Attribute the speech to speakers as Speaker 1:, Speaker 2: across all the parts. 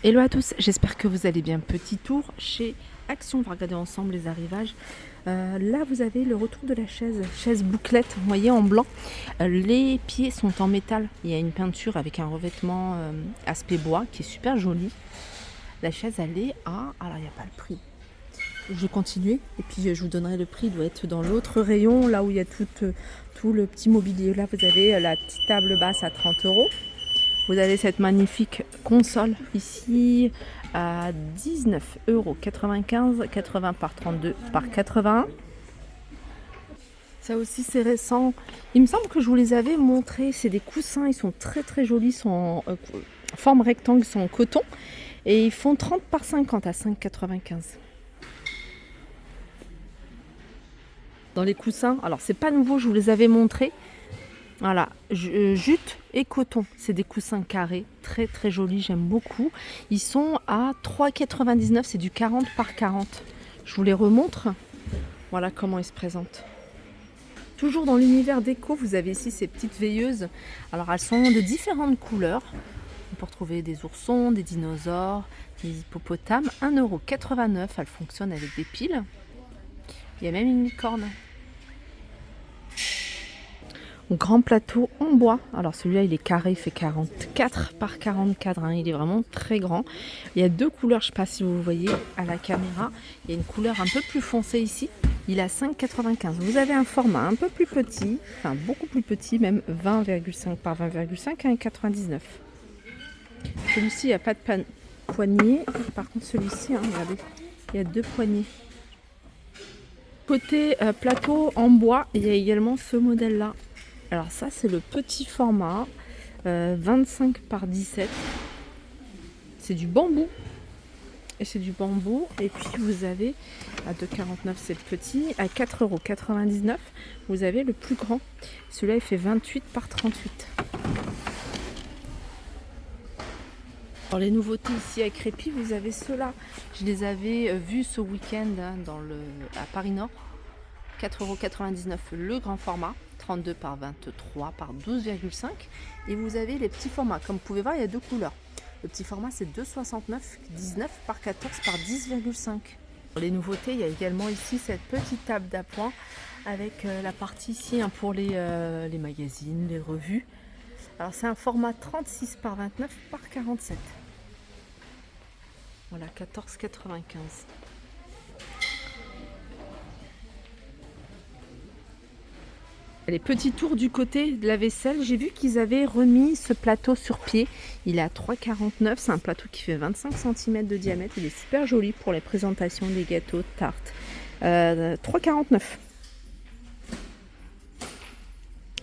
Speaker 1: Hello à tous, j'espère que vous allez bien. Petit tour chez Action, on va regarder ensemble les arrivages. Là vous avez le retour de la chaise bouclette, vous voyez en blanc. Les pieds sont en métal, il y a une peinture avec un revêtement aspect bois qui est super joli. La chaise elle est à... alors il n'y a pas le prix. Je vais continuer et puis je vous donnerai le prix, il doit être dans l'autre rayon, là où il y a tout le petit mobilier. Là vous avez la petite table basse à 30 €. Vous avez cette magnifique console ici à 19,95 €, 80 par 32 par 81. Ça aussi c'est récent. Il me semble que je vous les avais montrés. C'est des coussins, ils sont très très jolis, ils sont en forme rectangle, ils sont en coton. Et ils font 30 par 50 à 5,95 €. Dans les coussins, alors c'est pas nouveau, je vous les avais montrés. Voilà, jute et coton, c'est des coussins carrés, très très jolis, j'aime beaucoup. Ils sont à 3,99 €, c'est du 40 par 40. Je vous les remontre, voilà comment ils se présentent. Toujours dans l'univers déco, vous avez ici ces petites veilleuses. Alors elles sont de différentes couleurs. On peut retrouver des oursons, des dinosaures, des hippopotames. 1,89 €, elles fonctionnent avec des piles. Il y a même une licorne. Grand plateau en bois. Alors celui-là il est carré, il fait 44 par 44, hein. Il est vraiment très grand. Il y a deux couleurs, je ne sais pas si vous voyez à la caméra. Il y a une couleur un peu plus foncée ici. Il a 5,95 €. Vous avez un format un peu plus petit, enfin beaucoup plus petit, même 20,5 par 20,5 à 1,99 €. Celui-ci il n'y a pas de poignée. Par contre celui-ci, hein, regardez, il y a deux poignées. Côté plateau en bois, il y a également ce modèle-là. Alors ça c'est le petit format, 25 par 17. C'est du bambou. Et c'est du bambou. Et puis vous avez, à 2,49 € c'est le petit. À 4,99 €, vous avez le plus grand. Celui-là il fait 28 par 38. Alors les nouveautés ici à Crépy, vous avez ceux-là. Je les avais vus ce week-end, hein, à Paris Nord. 4,99 € le grand format, 32 par 23 par 12,5. Et vous avez les petits formats. Comme vous pouvez voir, il y a deux couleurs. Le petit format c'est 2,69 €, 19 par 14 par 10,5. Pour les nouveautés, il y a également ici cette petite table d'appoint avec la partie ici, hein, pour les magazines, les revues. Alors c'est un format 36 par 29 par 47. Voilà, 14,95 €. Les petits tours du côté de la vaisselle, j'ai vu qu'ils avaient remis ce plateau sur pied. Il est à 3,49 €, c'est un plateau qui fait 25 cm de diamètre. Il est super joli pour les présentations des gâteaux, tartes. 3,49 €.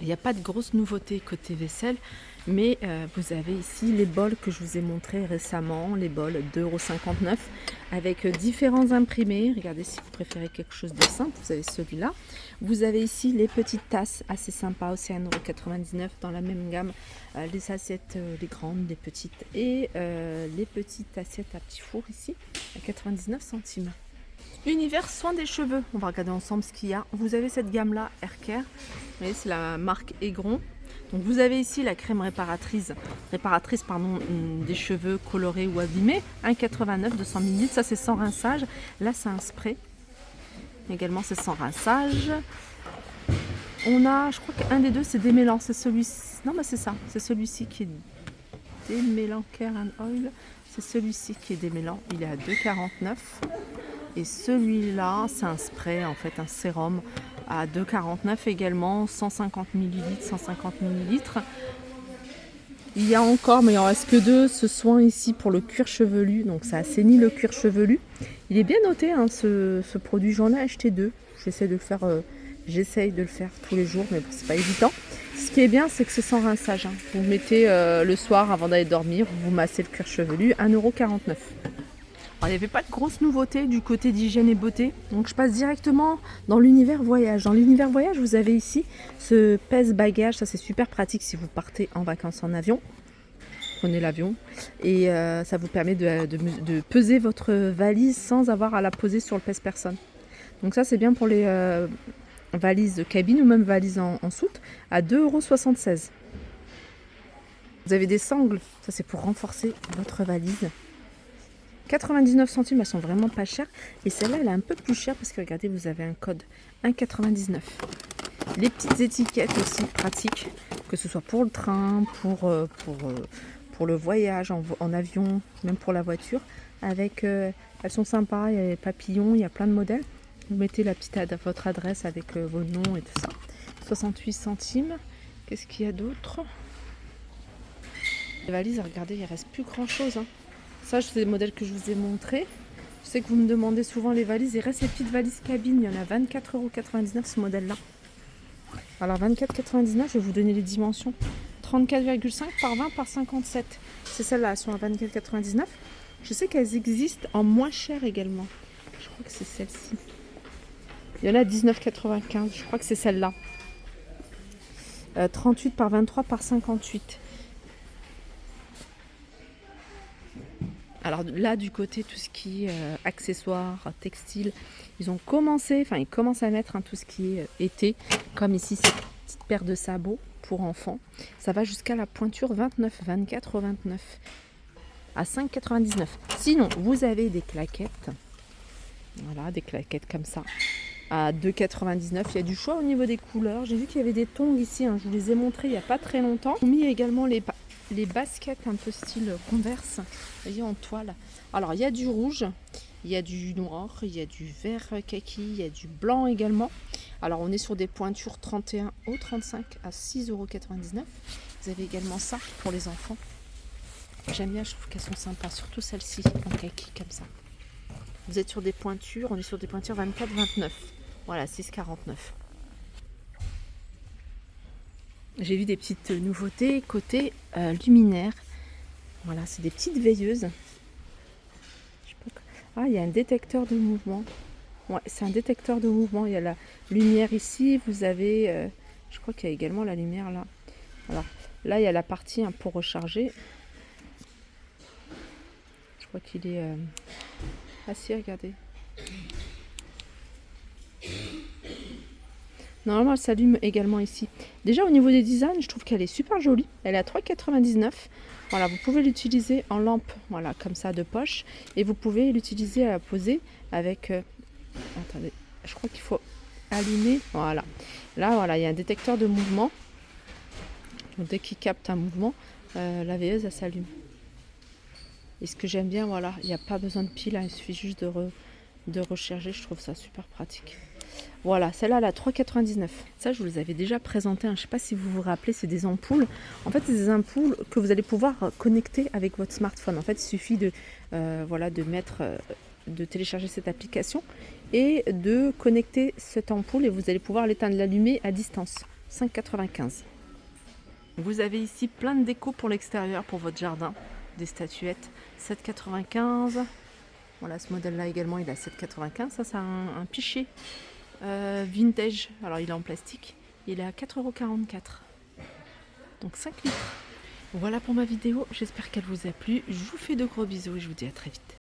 Speaker 1: Il n'y a pas de grosses nouveautés côté vaisselle, mais vous avez ici les bols que je vous ai montrés récemment, les bols 2,59 € avec différents imprimés. Regardez si vous préférez quelque chose de simple, vous avez celui-là. Vous avez ici les petites tasses assez sympas aussi à 1,99 € dans la même gamme. Les assiettes, les grandes, les petites et les petites assiettes à petit four ici à 99 centimes. Univers soin des cheveux, on va regarder ensemble ce qu'il y a. Vous avez cette gamme là, Haircare, vous voyez c'est la marque Aigron. Donc vous avez ici la crème réparatrice des cheveux colorés ou abîmés, 1,89 €, 200 ml, ça c'est sans rinçage. Là c'est un spray, également c'est sans rinçage. On a, je crois qu'un des deux c'est démêlant, c'est celui-ci, non mais c'est ça, c'est celui-ci qui est démêlant, Care and Oil, c'est celui-ci qui est démêlant, il est à 2,49 €. Et celui-là, c'est un spray, en fait, un sérum à 2,49 € également, 150 ml, 150 ml. Il y a encore, mais il en reste que deux, ce soin ici pour le cuir chevelu. Donc ça assainit le cuir chevelu. Il est bien noté, hein, ce produit. J'en ai acheté deux. J'essaye de le faire tous les jours, mais bon, c'est pas évident. Ce qui est bien, c'est que c'est sans rinçage, hein. Vous le mettez le soir avant d'aller dormir, vous massez le cuir chevelu, 1,49 €. Alors, il n'y avait pas de grosses nouveautés du côté d'hygiène et beauté, donc je passe directement dans l'univers voyage. Dans l'univers voyage, vous avez ici ce pèse-bagages, ça c'est super pratique si vous partez en vacances en avion. Prenez l'avion et ça vous permet de peser votre valise sans avoir à la poser sur le pèse-personne. Donc ça c'est bien pour les valises de cabine ou même valises en soute, à 2,76 €. Vous avez des sangles, ça c'est pour renforcer votre valise. 99 centimes, elles sont vraiment pas chères. Et celle-là, elle est un peu plus chère parce que regardez, vous avez un code 1,99. Les petites étiquettes aussi pratiques, que ce soit pour le train, pour le voyage en avion, même pour la voiture. Avec, elles sont sympas, il y a les papillons, il y a plein de modèles. Vous mettez votre adresse avec vos noms et tout ça. 68 centimes. Qu'est-ce qu'il y a d'autre? Les valises, regardez, il ne reste plus grand chose. Hein. Ça, c'est les modèles que je vous ai montrés. Je sais que vous me demandez souvent les valises. Il reste les petites valises cabine. Il y en a 24,99 € ce modèle-là. Alors 24,99 €, je vais vous donner les dimensions. 34,5 par 20 par 57. C'est celles-là, elles sont à 24,99 €. Je sais qu'elles existent en moins cher également. Je crois que c'est celle-ci. Il y en a 19,95 €. Je crois que c'est celle-là. 38 par 23 par 58. Alors là, du côté tout ce qui est accessoires, textiles, ils commencent à mettre tout ce qui est été, comme ici cette petite paire de sabots pour enfants. Ça va jusqu'à la pointure 29, 24 au 29 à 5,99 €. Sinon, vous avez des claquettes, voilà, des claquettes comme ça à 2,99 €. Il y a du choix au niveau des couleurs. J'ai vu qu'il y avait des tongs ici, hein, je vous les ai montrés il n'y a pas très longtemps. J'ai mis également les baskets un peu style Converse, vous voyez, en toile. Alors il y a du rouge, il y a du noir, il y a du vert kaki, il y a du blanc également. Alors on est sur des pointures 31 au 35 à 6,99 €. Vous avez également ça pour les enfants. J'aime bien, je trouve qu'elles sont sympas, surtout celle-ci en kaki comme ça. Vous êtes sur des pointures, on est sur des pointures 24-29. Voilà, 6,49 €. J'ai vu des petites nouveautés côté luminaire. Voilà, c'est des petites veilleuses. Ah, il y a un détecteur de mouvement. Ouais, c'est un détecteur de mouvement. Il y a la lumière ici. Vous avez, je crois qu'il y a également la lumière là. Alors là, il y a la partie pour recharger. Je crois qu'il est... Ah si, regardez. Normalement, elle s'allume également ici. Déjà, au niveau des designs, je trouve qu'elle est super jolie. Elle est à 3,99 €. Voilà, vous pouvez l'utiliser en lampe, voilà, comme ça, de poche. Et vous pouvez l'utiliser à poser avec... attendez, je crois qu'il faut allumer. Voilà. Là, voilà, il y a un détecteur de mouvement. Donc, dès qu'il capte un mouvement, la veilleuse, elle s'allume. Et ce que j'aime bien, voilà, il n'y a pas besoin de pile, hein, il suffit juste de recharger. Je trouve ça super pratique. Voilà, celle-là, elle a 3,99 €. Ça, je vous les avais déjà présenté. Je ne sais pas si vous vous rappelez, c'est des ampoules. En fait, c'est des ampoules que vous allez pouvoir connecter avec votre smartphone. En fait, il suffit de télécharger cette application et de connecter cette ampoule et vous allez pouvoir l'éteindre, l'allumer à distance. 5,95 €. Vous avez ici plein de déco pour l'extérieur, pour votre jardin. Des statuettes, 7,95 €. Voilà, ce modèle-là également, il est à 7,95 €. Ça, c'est un pichet vintage. Alors, il est en plastique. Il est à 4,44 €. Donc, 5 litres. Voilà pour ma vidéo. J'espère qu'elle vous a plu. Je vous fais de gros bisous et je vous dis à très vite.